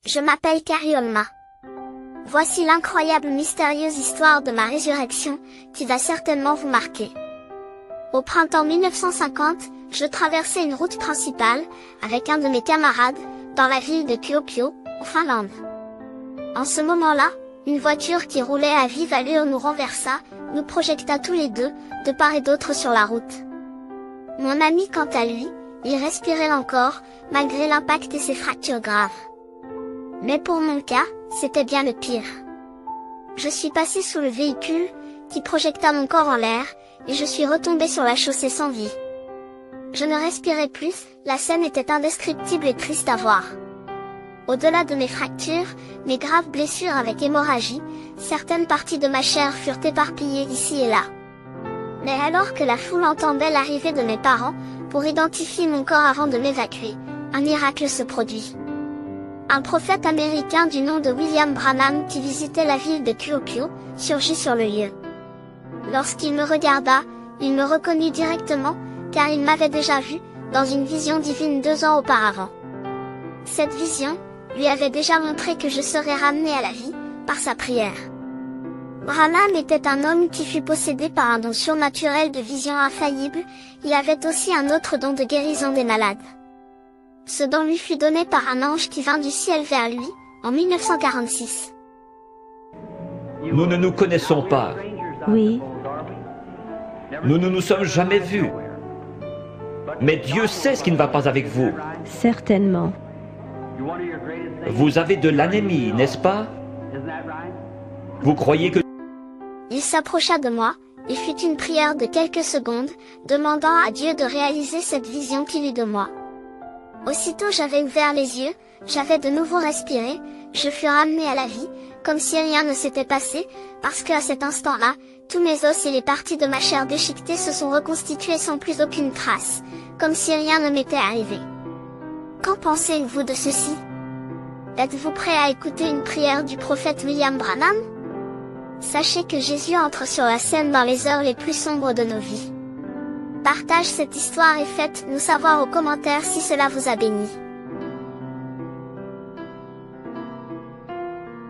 Je m'appelle Cariolma. Voici l'incroyable mystérieuse histoire de ma résurrection, qui va certainement vous marquer. Au printemps 1950, je traversais une route principale, avec un de mes camarades, dans la ville de Kuopio, en Finlande. En ce moment-là, une voiture qui roulait à vive allure nous renversa, nous projeta tous les deux, de part et d'autre sur la route. Mon ami quant à lui, il respirait encore, malgré l'impact et ses fractures graves. Mais pour mon cas, c'était bien le pire. Je suis passé sous le véhicule, qui projeta mon corps en l'air, et je suis retombé sur la chaussée sans vie. Je ne respirais plus, la scène était indescriptible et triste à voir. Au-delà de mes fractures, mes graves blessures avec hémorragie, certaines parties de ma chair furent éparpillées ici et là. Mais alors que la foule entendait l'arrivée de mes parents, pour identifier mon corps avant de m'évacuer, un miracle se produit. Un prophète américain du nom de William Branham qui visitait la ville de Kuopio, surgit sur le lieu. Lorsqu'il me regarda, il me reconnut directement, car il m'avait déjà vu, dans une vision divine 2 ans auparavant. Cette vision, lui avait déjà montré que je serais ramené à la vie, par sa prière. Branham était un homme qui fut possédé par un don surnaturel de vision infaillible, il avait aussi un autre don de guérison des malades. Ce don lui fut donné par un ange qui vint du ciel vers lui, en 1946. Nous ne nous connaissons pas. Oui. Nous ne nous sommes jamais vus. Mais Dieu sait ce qui ne va pas avec vous. Certainement. Vous avez de l'anémie, n'est-ce pas? Vous croyez que... Il s'approcha de moi, et fit une prière de quelques secondes, demandant à Dieu de réaliser cette vision qu'il eut de moi. Aussitôt j'avais ouvert les yeux, j'avais de nouveau respiré, je fus ramené à la vie, comme si rien ne s'était passé, parce qu'à cet instant-là, tous mes os et les parties de ma chair déchiquetée se sont reconstitués sans plus aucune trace, comme si rien ne m'était arrivé. Qu'en pensez-vous de ceci? Êtes-vous prêt à écouter une prière du prophète William Branham? Sachez que Jésus entre sur la scène dans les heures les plus sombres de nos vies. Partage cette histoire et faites-nous savoir aux commentaires si cela vous a béni.